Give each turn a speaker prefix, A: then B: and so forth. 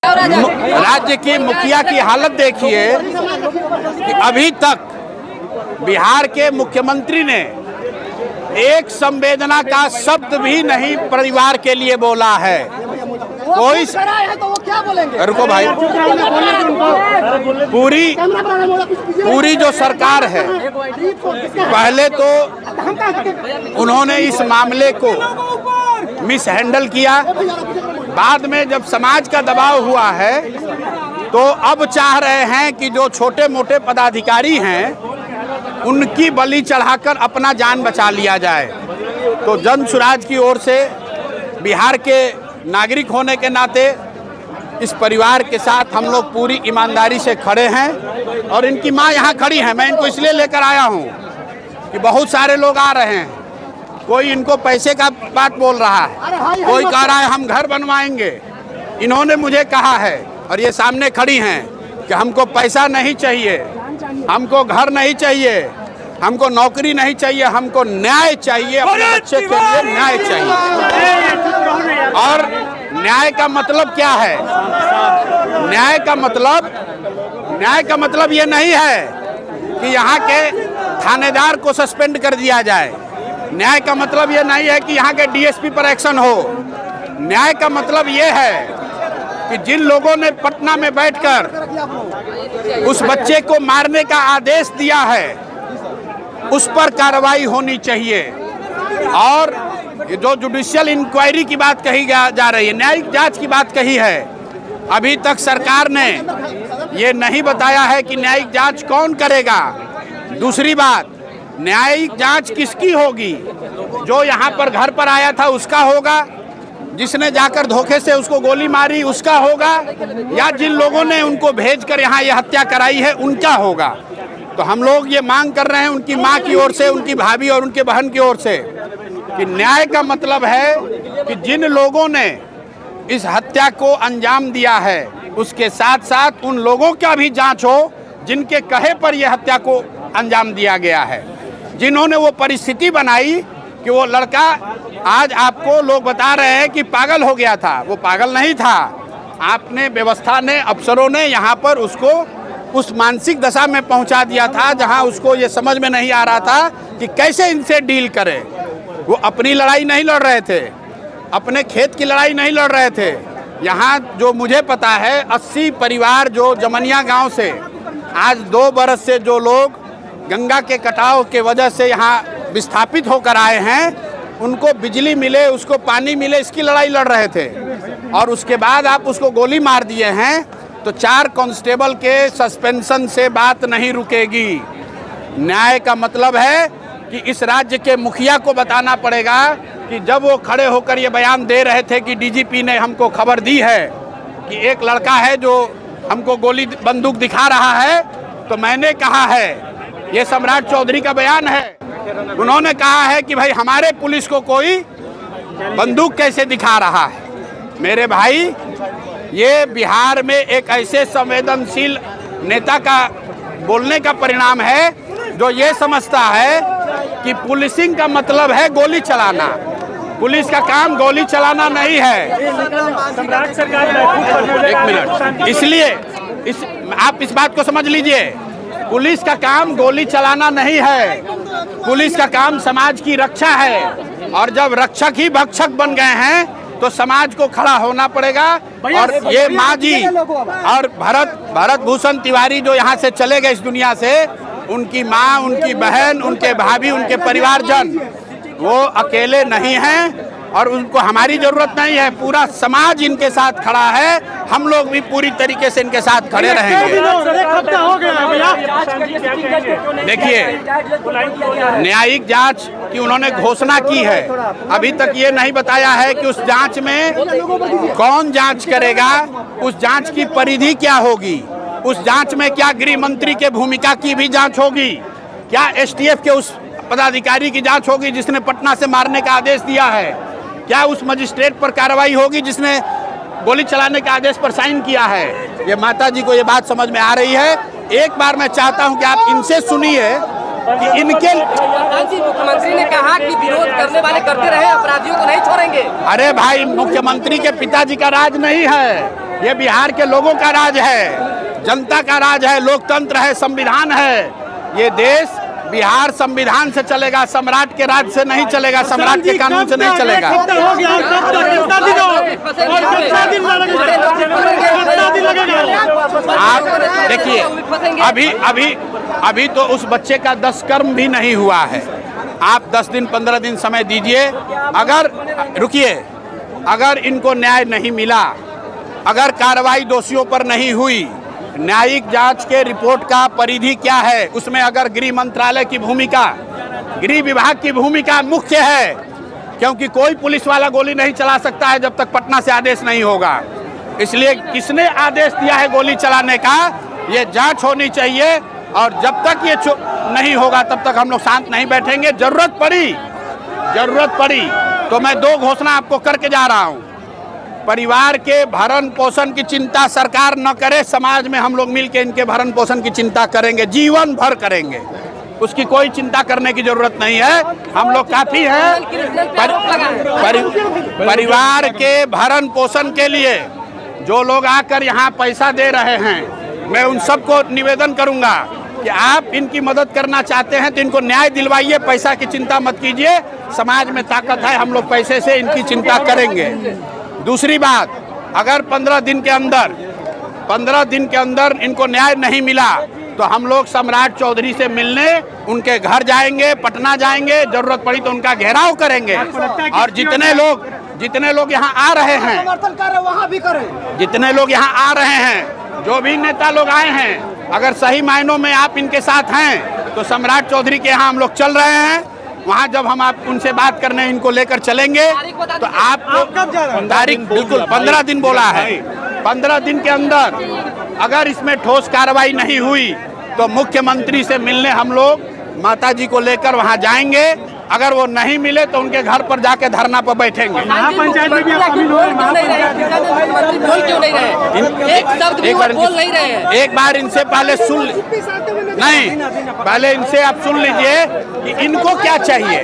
A: राज्य की मुखिया की हालत देखिए कि अभी तक बिहार के मुख्यमंत्री ने एक संवेदना का शब्द भी नहीं परिवार के लिए बोला है। कोई
B: तो वो क्या बोलेंगे?
A: रुको भाई, पूरी जो सरकार है, पहले तो उन्होंने इस मामले को मिस हैंडल किया। बाद में जब समाज का दबाव हुआ है तो अब चाह रहे हैं कि जो छोटे मोटे पदाधिकारी हैं उनकी बलि चढ़ाकर अपना जान बचा लिया जाए। तो जन सुराज की ओर से बिहार के नागरिक होने के नाते इस परिवार के साथ हम लोग पूरी ईमानदारी से खड़े हैं और इनकी मां यहाँ खड़ी है। मैं इनको इसलिए लेकर आया हूँ कि बहुत सारे लोग आ रहे हैं, कोई इनको पैसे का बात बोल रहा है, कोई कह रहा है हम घर बनवाएंगे। इन्होंने मुझे कहा है और ये सामने खड़ी हैं कि हमको पैसा नहीं चाहिए, हमको घर नहीं चाहिए, हमको नौकरी नहीं चाहिए, हमको न्याय चाहिए, अपने बच्चे के लिए न्याय चाहिए। और न्याय का मतलब क्या है? न्याय का मतलब ये नहीं है कि यहाँ के थानेदार को सस्पेंड कर दिया जाए। न्याय का मतलब ये नहीं है कि यहाँ के डीएसपी पर एक्शन हो। न्याय का मतलब ये है कि जिन लोगों ने पटना में बैठकर उस बच्चे को मारने का आदेश दिया है उस पर कार्रवाई होनी चाहिए। और ये जो जुडिशियल इंक्वायरी की बात कही जा रही है, न्यायिक जांच की बात कही है, अभी तक सरकार ने ये नहीं बताया है कि न्यायिक जांच कौन करेगा। दूसरी बात, न्यायिक जांच किसकी होगी? जो यहाँ पर घर पर आया था उसका होगा, जिसने जाकर धोखे से उसको गोली मारी उसका होगा, या जिन लोगों ने उनको भेजकर यहाँ ये हत्या कराई है उनका होगा। तो हम लोग ये मांग कर रहे हैं उनकी मां की ओर से, उनकी भाभी और उनके बहन की ओर से कि न्याय का मतलब है कि जिन लोगों ने इस हत्या को अंजाम दिया है उसके साथ साथ उन लोगों का भी जांच हो जिनके कहे पर यह हत्या को अंजाम दिया गया है, जिन्होंने वो परिस्थिति बनाई कि वो लड़का, आज आपको लोग बता रहे हैं कि पागल हो गया था, वो पागल नहीं था। आपने, व्यवस्था ने, अफसरों ने यहाँ पर उसको उस मानसिक दशा में पहुँचा दिया था जहाँ उसको ये समझ में नहीं आ रहा था कि कैसे इनसे डील करे। वो अपनी लड़ाई नहीं लड़ रहे थे, अपने खेत की लड़ाई नहीं लड़ रहे थे। यहाँ जो मुझे पता है 80 परिवार जो जमनिया गाँव से आज 2 बरस से जो लोग गंगा के कटाव के वजह से यहाँ विस्थापित होकर आए हैं, उनको बिजली मिले, उसको पानी मिले, इसकी लड़ाई लड़ रहे थे। और उसके बाद आप उसको गोली मार दिए हैं तो 4 कांस्टेबल के सस्पेंशन से बात नहीं रुकेगी। न्याय का मतलब है कि इस राज्य के मुखिया को बताना पड़ेगा कि जब वो खड़े होकर ये बयान दे रहे थे कि डीजीपी ने हमको खबर दी है कि एक लड़का है जो हमको गोली बंदूक दिखा रहा है, तो मैंने कहा है, ये सम्राट चौधरी का बयान है, उन्होंने कहा है कि भाई हमारे पुलिस को कोई बंदूक कैसे दिखा रहा है। मेरे भाई, ये बिहार में एक ऐसे संवेदनशील नेता का बोलने का परिणाम है जो ये समझता है कि पुलिसिंग का मतलब है गोली चलाना। पुलिस का काम गोली चलाना नहीं है। एक मिनट, इसलिए आप इस बात को समझ लीजिए, पुलिस का काम गोली चलाना नहीं है, पुलिस का काम समाज की रक्षा है। और जब रक्षक ही भक्षक बन गए हैं तो समाज को खड़ा होना पड़ेगा। और ये माँ जी और भरत भूषण तिवारी जो यहाँ से चले गए इस दुनिया से, उनकी माँ, उनकी बहन, उनके भाभी, उनके परिवारजन वो अकेले नहीं हैं और उनको हमारी जरूरत नहीं है। पूरा समाज इनके साथ खड़ा है, हम लोग भी पूरी तरीके से इनके साथ खड़े रहेंगे। देखिए, न्यायिक जांच की उन्होंने घोषणा की है, अभी तक ये नहीं बताया है कि उस जांच में कौन जांच करेगा, उस जांच की परिधि क्या होगी, उस जांच में क्या गृह मंत्री के भूमिका की भी जांच होगी, क्या एसटीएफ के उस पदाधिकारी की जांच होगी जिसने पटना से मारने का आदेश दिया है, क्या उस मजिस्ट्रेट पर कार्रवाई होगी जिसने गोली चलाने के आदेश पर साइन किया है। ये माता जी को ये बात समझ में आ रही है। एक बार मैं चाहता हूं कि आप इनसे सुनिए कि इनके
B: मुख्यमंत्री ने कहा कि विरोध करने वाले करते रहे, अपराधियों को नहीं छोड़ेंगे।
A: अरे भाई, मुख्यमंत्री के पिताजी का राज नहीं है, ये बिहार के लोगों का राज है, जनता का राज है, लोकतंत्र है, संविधान है। ये देश बिहार संविधान से चलेगा, सम्राट के राज से नहीं चलेगा, सम्राट के कानून से नहीं चलेगा। आप देखिए, अभी तो उस बच्चे का 10 कर्म भी नहीं हुआ है। आप 10 दिन 15 दिन समय दीजिए। अगर इनको न्याय नहीं मिला, अगर कार्रवाई दोषियों पर नहीं हुई, न्यायिक जांच के रिपोर्ट का परिधि क्या है, उसमें अगर गृह मंत्रालय की भूमिका, गृह विभाग की भूमिका मुख्य है, क्योंकि कोई पुलिस वाला गोली नहीं चला सकता है जब तक पटना से आदेश नहीं होगा। इसलिए किसने आदेश दिया है गोली चलाने का, ये जांच होनी चाहिए। और जब तक ये नहीं होगा तब तक हम लोग शांत नहीं बैठेंगे। जरूरत पड़ी तो मैं 2 घोषणा आपको करके जा रहा हूँ। परिवार के भरण पोषण की चिंता सरकार न करे, समाज में हम लोग मिलकर इनके भरण पोषण की चिंता करेंगे, जीवन भर करेंगे। उसकी कोई चिंता करने की जरूरत नहीं है, हम लोग काफी हैं। परिवार के भरण पोषण के लिए जो लोग आकर यहाँ पैसा दे रहे हैं, मैं उन सबको निवेदन करूंगा कि आप इनकी मदद करना चाहते हैं तो इनको न्याय दिलवाइए, पैसा की चिंता मत कीजिए। समाज में ताकत है, हम लोग पैसे से इनकी चिंता करेंगे। दूसरी बात, अगर 15 दिन के अंदर इनको न्याय नहीं मिला तो हम लोग सम्राट चौधरी से मिलने उनके घर जाएंगे, पटना जाएंगे, जरूरत पड़ी तो उनका घेराव करेंगे। और जितने लोग यहाँ आ रहे हैं,
C: वहाँ भी करें।
A: जितने लोग यहाँ आ रहे हैं, जो भी नेता लोग आए हैं, अगर सही मायनों में आप इनके साथ हैं तो सम्राट चौधरी के यहाँ हम लोग चल रहे हैं। वहाँ जब हम आप उनसे बात करने इनको लेकर चलेंगे तो आपको तारीख बिल्कुल 15 दिन बोला है। 15 दिन के अंदर अगर इसमें ठोस कार्रवाई नहीं हुई तो मुख्यमंत्री से मिलने हम लोग माताजी को लेकर वहाँ जाएंगे। अगर वो नहीं मिले तो उनके घर पर जाके धरना पर बैठेंगे।
B: पंचायत में भी
A: एक बार इनसे पहले पहले इनसे आप सुन लीजिए कि इनको क्या चाहिए।